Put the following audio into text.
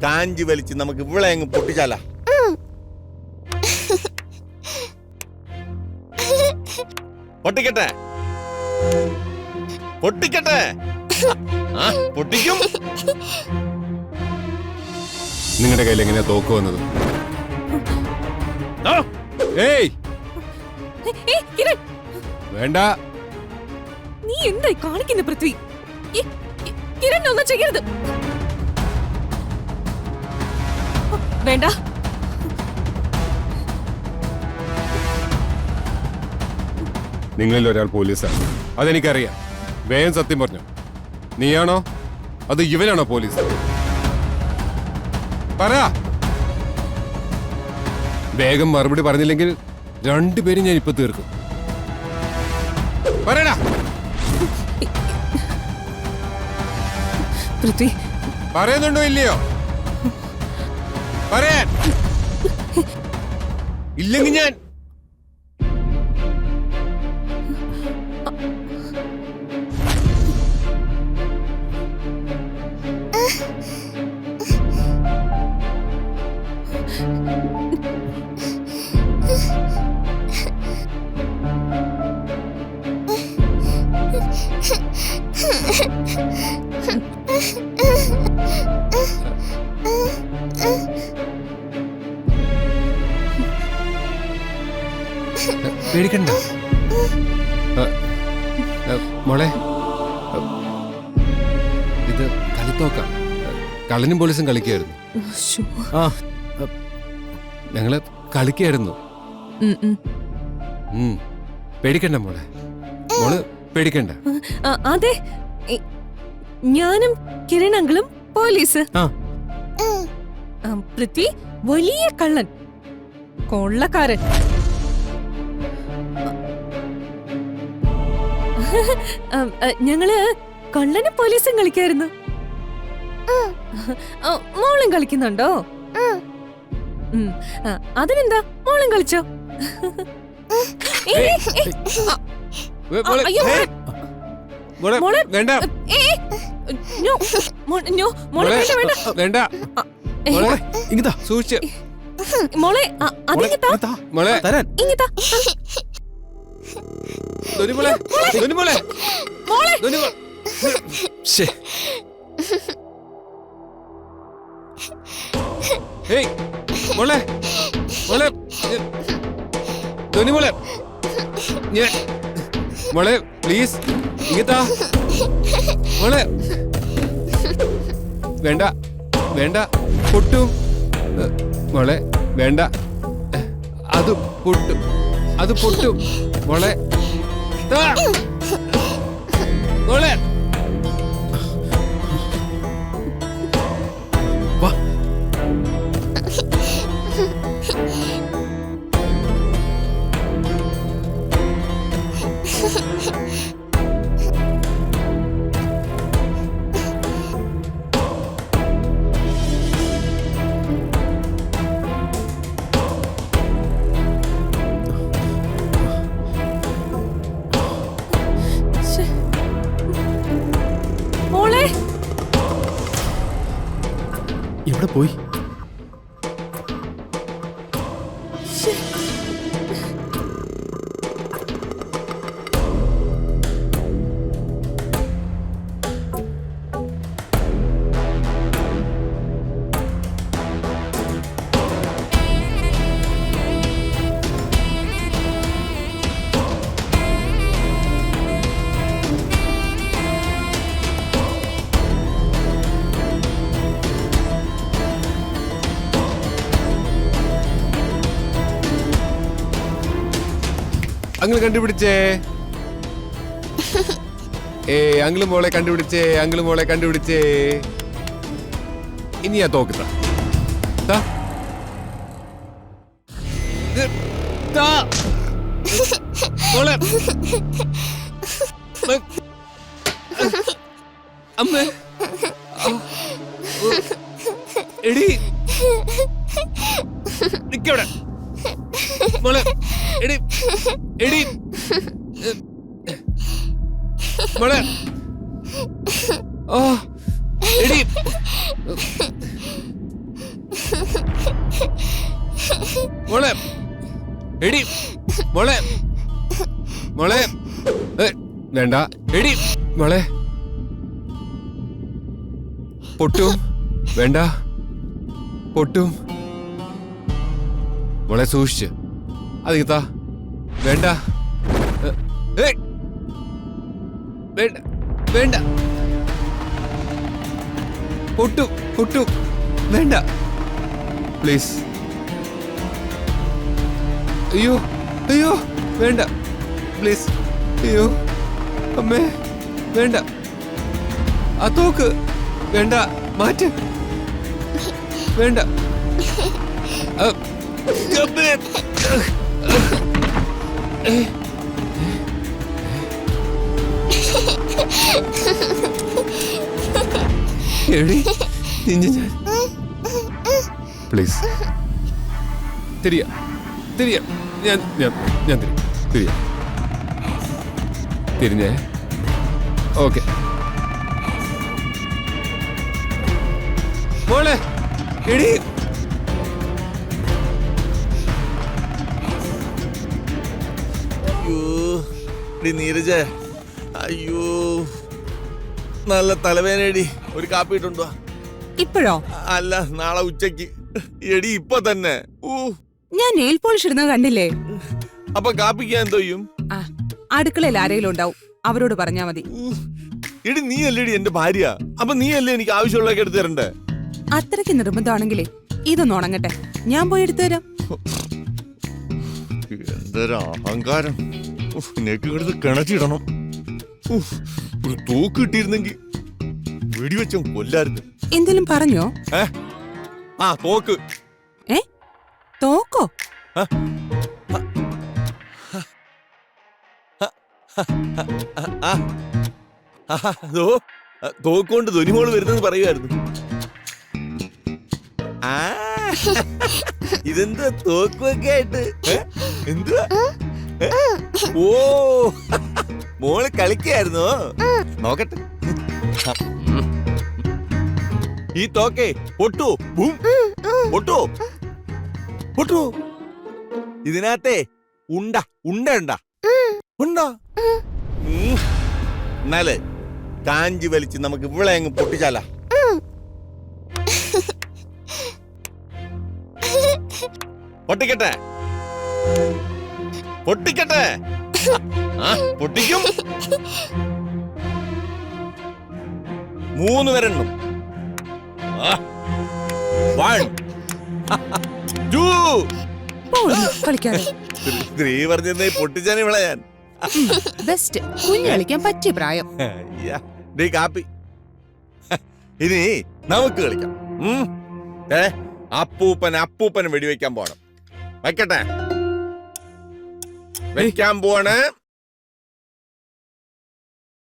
കാഞ്ചി വലിച്ച് നമുക്ക് ഇവിടെ അങ്ങ് പൊട്ടിച്ചാല. പൊട്ടിക്കട്ടെ പൊട്ടിക്കട്ടെ. പൊട്ടിക്കും. നിങ്ങളുടെ കയ്യിൽ എങ്ങനെയാ തോക്ക് വന്നത്? ഏയ് വേണ്ട. നീ എന്തായി കാണിക്കുന്ന പൃഥ്വി? കിരൺ ഒന്നും ചെയ്യരുത്. വേണ്ട. നിങ്ങളിൽ ഒരാൾ പോലീസാണ്, അതെനിക്കറിയാം. വേഗം സത്യം പറഞ്ഞു. നീയാണോ അത് ഇവനാണോ പോലീസ്? പറ. വേഗം മറുപടി പറഞ്ഞില്ലെങ്കിൽ രണ്ടുപേരും ഞാൻ ഇപ്പൊ തീർക്കും. പറയടാ. പൃഥ്വി പറയുന്നുണ്ടോ ഇല്ലയോ? പറയാൻ ഇല്ലെങ്കിൽ ഞാൻ പേടിക്കണ്ട മോളെ. ഇത് കളിത്തോക്കാം. കള്ളനും പോലീസും കളിക്കായിരുന്നു. ഞങ്ങള് കളിക്കായിരുന്നു. പേടിക്കണ്ട മോളെ. മോള് പേടിക്കണ്ട. അതെ, ഞാനും കിരൺ അങ്കിളും പോലീസ്. പൃഥ്വി വലിയ കള്ളൻ, കൊള്ളക്കാരൻ. ഞങ്ങള് കള്ളനും പോലീസും കളിക്കായിരുന്നു. മോളും കളിക്കുന്നുണ്ടോ? അതിനെന്താ, മോളും കളിച്ചോ? മോളെ മോളെ പ്ലീസ് ഇങ്ങത്താ. മോളെ വേണ്ട വേണ്ട, പൊട്ടും. മോളെ വേണ്ട, അത് പൊട്ടും, അത് പൊട്ടും. മോളെ മോളെ വാ. എവിടെ പോയി? അങ്കിൾ കണ്ടുപിടിച്ചേ. അങ്കിള് മോളെ കണ്ടുപിടിച്ചേ, അങ്കിള് മോളെ കണ്ടുപിടിച്ചേ. ഇനി ആ തോക്ക് മോളെ. അമ്മ എടി നിക്കവിടെ. മോളെ എടി എടി മോളെ. ഓ എടി മോളെ എടി മോളെ മോളെ വേണ്ട എടി മോളെ പൊട്ടും വേണ്ട പൊട്ടും മോളെ സൂക്ഷിച്ച് അതിത്താ വേണ്ട വേണ്ട വേണ്ട പൊട്ടും പൊട്ടും വേണ്ട പ്ലീസ് അയ്യോ അയ്യോ വേണ്ട പ്ലീസ് അയ്യോ അമ്മേ വേണ്ട ആ തോക്ക് വേണ്ട മാറ്റ് വേണ്ട എടി ഞാൻ പ്ലീസ് തിരിയാ തിരിയാ ഞാൻ ഞാൻ ഞാൻ തിരിയാ തിരിഞ്ഞേ ഓക്കെ മോളെ എടി അയ്യോ നീരജ അയ്യോ നല്ല തലവേനടി ഒരു കാപ്പി ഇട്ടുണ്ടോ ഇപ്പോഴോ? അല്ല നാളെ ഉച്ചക്ക് എടി ഇപ്പൊ തന്നെ ഞാൻ നെയിൽ പോളിഷ് ഇടുന്നത് കണ്ടില്ലേ? അപ്പൊ കാപ്പിക്കാൻ എന്തോ ചെയ്യും? ആ, അടുക്കളയിൽ ആരെങ്കിലും ഉണ്ടാവും, അവരോട് പറഞ്ഞാ മതി. എടി നീ അല്ലേടി എന്റെ ഭാര്യ, അപ്പൊ നീ അല്ലേ എനിക്ക് ആവശ്യമുള്ളതൊക്കെ എടുത്തു തരണ്ടേ? അത്രയ്ക്ക് നിർബന്ധമാണെങ്കിലേ ഇതൊന്ന് ഉണങ്ങട്ടെ, ഞാൻ പോയി എടുത്തു തരാം. എന്തൊരു അഹങ്കാരം! നെക്ക് കിണച്ചിടണം. ഒരു തോക്ക് കിട്ടിയിരുന്നെങ്കിൽ വെടിവെച്ച കൊല്ലായിരുന്നു. എന്തേലും പറഞ്ഞോ? ആ തോക്ക്. തോക്കോ? തോക്കൊണ്ട് ധ്വനിമോള് വരുന്നത് പറയുമായിരുന്നു. ഇതെന്താ തോക്കൊക്കെ ആയിട്ട്? എന്തുവാ? ഓ മോള് കളിക്കായിരുന്നോ? നോക്കട്ടെ. ഈ തോക്കേ പൊട്ടു പൊട്ടു പൊട്ടു. ഇതിനകത്തെ ഉണ്ട ഉണ്ടോ? എന്നാലേ കാഞ്ചി വലിച്ച് നമുക്ക് ഇവിടെ അങ്ങ് പൊട്ടിച്ചാല. പൊട്ടിക്കട്ടെ പൊട്ടിക്കട്ടെ. പൊട്ടിക്കും. 3 വരെണ്ണം. 1 2. കളിക്കാതെ സ്ത്രീ പറഞ്ഞേ പൊട്ടിച്ചാനെ വിളയാൻ. ബെസ്റ്റ്. കുഞ്ഞു കളിക്കാൻ പറ്റിയ പ്രായം. കാപ്പി. ഇനി നമുക്ക് കളിക്കാം. അപ്പൂപ്പന് വെടിവെക്കാൻ പോണം. വെക്കട്ടെ. വെക്കാൻ പോവാണ്.